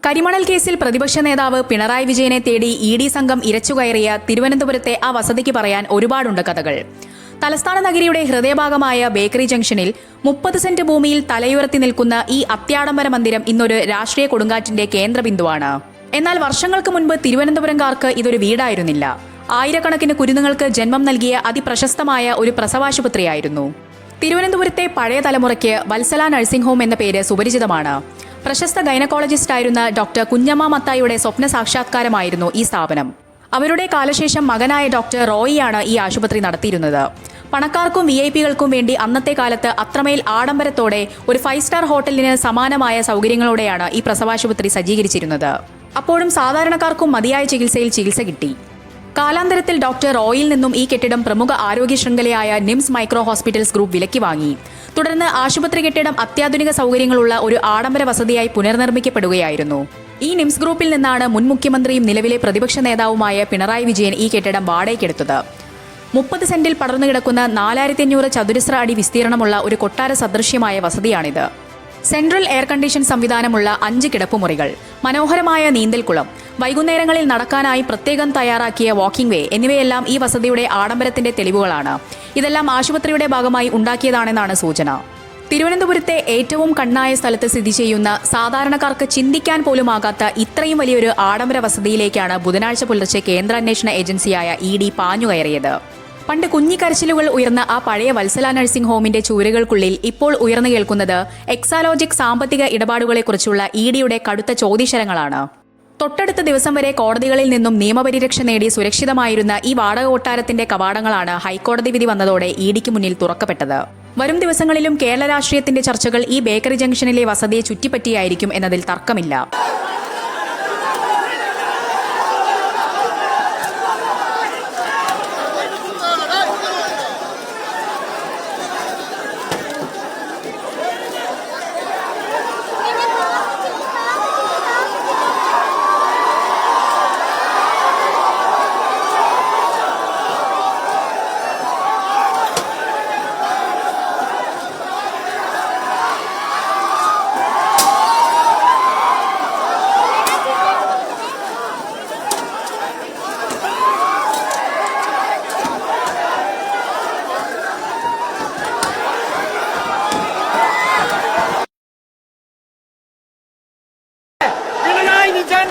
കരിമണൽ കേസിൽ പ്രതിപക്ഷ നേതാവ് പിണറായി വിജയനെ തേടി ഇ.ഡി. സംഘം ഇരച്ചുകയറിയ തിരുവനന്തപുരത്തെ ആ വസതിക്ക് പറയാൻ ഒരുപാടുണ്ട് കഥകൾ. തലസ്ഥാന നഗരിയുടെ ഹൃദയഭാഗമായ ബേക്കറി ജംഗ്ഷനിൽ 30 സെന്റ് ഭൂമിയിൽ തലയുയർത്തി നിൽക്കുന്ന ഈ അത്യാഡംബര മന്ദിരം ഇന്നൊരു രാഷ്ട്രീയ കൊടുങ്കാറ്റിന്റെ കേന്ദ്രബിന്ദുവാണ്. എന്നാൽ വർഷങ്ങൾക്ക് മുൻപ് തിരുവനന്തപുരംകാർക്ക് ഇതൊരു വീടായിരുന്നില്ല. ആയിരക്കണക്കിന് കുരുന്നുകൾക്ക് ജന്മം നൽകിയ അതിപ്രശസ്തമായ ഒരു പ്രസവാശുപത്രിയായിരുന്നു. തിരുവനന്തപുരത്തെ പഴയ തലമുറയ്ക്ക് വത്സല നഴ്സിംഗ് ഹോം എന്ന പേര് സുപരിചിതമാണ്. പ്രശസ്ത ഗൈനക്കോളജിസ്റ്റായിരുന്ന ഡോക്ടർ കുഞ്ഞമ്മ മത്തായിയുടെ സ്വപ്ന സാക്ഷാത്കാരമായിരുന്നു ഈ സ്ഥാപനം. അവരുടെ കാലശേഷം മകനായ ഡോക്ടർ റോയിയാണ് ഈ ആശുപത്രി നടത്തിയിരുന്നത്. പണക്കാർക്കും VIP-കൾക്കും വേണ്ടി അന്നത്തെ കാലത്ത് അത്രമേൽ ആഡംബരത്തോടെ ഒരു 5 സ്റ്റാർ ഹോട്ടലിന് സമാനമായ സൗകര്യങ്ങളോടെയാണ് ഈ പ്രസവാശുപത്രി സജ്ജീകരിച്ചിരുന്നത്. അപ്പോഴും സാധാരണക്കാർക്കും മതിയായ ചികിത്സ കിട്ടി. കാലാന്തരത്തിൽ ഡോക്ടർ റോയിൽ നിന്നും ഈ കെട്ടിടം പ്രമുഖ ആരോഗ്യ ശൃംഖലയായ നിംസ് മൈക്രോ ഹോസ്പിറ്റൽസ് ഗ്രൂപ്പ് വിലക്കി വാങ്ങി. തുടർന്ന് ആശുപത്രി കെട്ടിടം അത്യാധുനിക സൗകര്യങ്ങളുള്ള ഒരു ആഡംബര വസതിയായി പുനർനിർമ്മിക്കപ്പെടുകയായിരുന്നു. ഈ നിംസ് ഗ്രൂപ്പിൽ നിന്നാണ് മുൻ മുഖ്യമന്ത്രിയും നിലവിലെ പ്രതിപക്ഷ നേതാവുമായ പിണറായി വിജയൻ ഈ കെട്ടിടം വാടകയ്ക്കെടുത്തത്. 30 സെന്റിൽ പടർന്നു കിടക്കുന്ന 4500 ചതുരശ്ര അടി വിസ്തീർണമുള്ള ഒരു കൊട്ടാര സദൃശ്യമായ വസതിയാണിത്. സെൻട്രൽ എയർ കണ്ടീഷൻ സംവിധാനമുള്ള 5 കിടപ്പുമുറികൾ, മനോഹരമായ നീന്തൽക്കുളം, വൈകുന്നേരങ്ങളിൽ നടക്കാനായി പ്രത്യേകം തയ്യാറാക്കിയ വാക്കിംഗ് വേ എന്നിവയെല്ലാം ഈ വസതിയുടെ ആഡംബരത്തിന്റെ തെളിവുകളാണ്. ഇതെല്ലാം ആശുപത്രിയുടെ ഭാഗമായി ഉണ്ടാക്കിയതാണെന്നാണ് സൂചന. തിരുവനന്തപുരത്തെ ഏറ്റവും കണ്ണായ സ്ഥലത്ത് സ്ഥിതി ചെയ്യുന്ന സാധാരണക്കാർക്ക് ചിന്തിക്കാൻ പോലുമാകാത്ത ഇത്രയും വലിയൊരു ആഡംബര വസതിയിലേക്കാണ് ബുധനാഴ്ച പുലർച്ചെ കേന്ദ്രാന്വേഷണ ഏജൻസിയായ ഇ.ഡി. പാഞ്ഞുകയറിയത്. പണ്ട് കുഞ്ഞിക്കരച്ചിലുകൾ ഉയർന്ന ആ പഴയ വത്സല നഴ്സിംഗ് ഹോമിന്റെ ചുവരുകൾക്കുള്ളിൽ ഇപ്പോൾ ഉയർന്നു കേൾക്കുന്നത് എക്സാലോജിക് സാമ്പത്തിക ഇടപാടുകളെക്കുറിച്ചുള്ള ഇ.ഡിയുടെ കടുത്ത ചോദ്യശരങ്ങളാണ്. തൊട്ടടുത്ത ദിവസം വരെ കോടതികളിൽ നിന്നും നിയമപരിരക്ഷ നേടി സുരക്ഷിതമായിരുന്ന ഈ വാടക കൊട്ടാരത്തിന്റെ കവാടങ്ങളാണ് ഹൈക്കോടതി വിധി വന്നതോടെ ഇ.ഡിക്ക് മുന്നിൽ തുറക്കപ്പെട്ടത്. വരും ദിവസങ്ങളിലും കേരള രാഷ്ട്രീയത്തിന്റെ ചർച്ചകൾ ഈ ബേക്കറി ജംഗ്ഷനിലെ വസതിയെ ചുറ്റിപ്പറ്റിയായിരിക്കും എന്നതിൽ തർക്കമില്ല.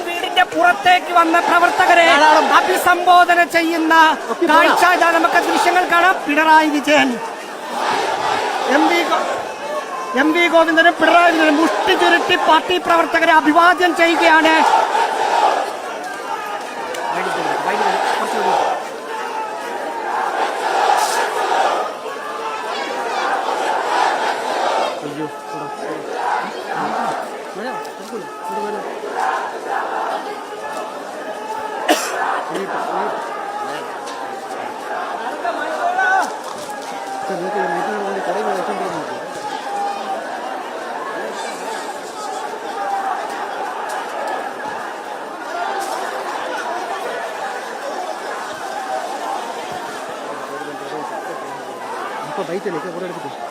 വീടിന്റെ പുറത്തേക്ക് വന്ന പ്രവർത്തകരെ അഭിസംബോധന ചെയ്യുന്ന കാഴ്ച നമുക്ക് ദൃശ്യങ്ങൾ കാണാം. പിണറായി വിജയൻ, എം വി ഗോവിന്ദനും പിണറായി വിജയനും മുഷ്ടി ചുരുട്ടി പാർട്ടി പ്രവർത്തകരെ അഭിവാദ്യം ചെയ്യുകയാണ്. ബൈക്കിലേക്ക് കൂടെ എടുത്തിട്ട്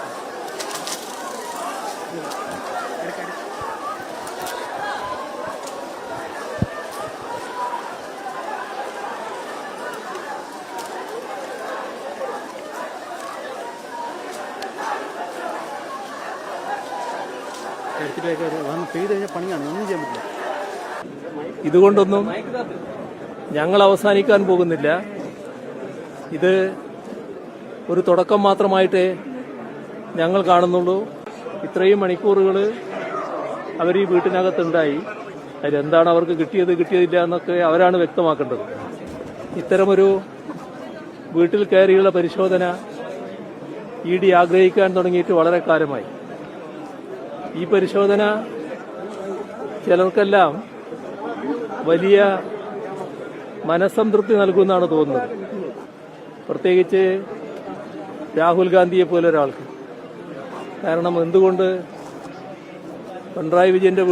ഇതുകൊണ്ടൊന്നും ഞങ്ങൾ അവസാനിക്കാൻ പോകുന്നില്ല. ഇത് ഒരു തുടക്കം മാത്രമായിട്ടേ ഞങ്ങൾ കാണുന്നുള്ളൂ. ഇത്രയും മണിക്കൂറുകൾ അവർ ഈ വീട്ടിനകത്തുണ്ടായി. അതിലെന്താണ് അവർക്ക് കിട്ടിയതില്ല എന്നൊക്കെ അവരാണ് വ്യക്തമാക്കേണ്ടത്. ഇത്തരമൊരു വീട്ടിൽ കയറിയുള്ള പരിശോധന ഇ.ഡി. ആഗ്രഹിക്കാൻ തുടങ്ങിയിട്ട് വളരെ കാലമായി. ഈ പരിശോധന ചിലർക്കെല്ലാം വലിയ മനസ്സംതൃപ്തി നൽകുമെന്നാണ് തോന്നുന്നത്. പ്രത്യേകിച്ച് രാഹുൽ ഗാന്ധിയെ പോലെ ഒരാൾക്ക്. കാരണം എന്തുകൊണ്ട് പിണറായി വിജയന്റെ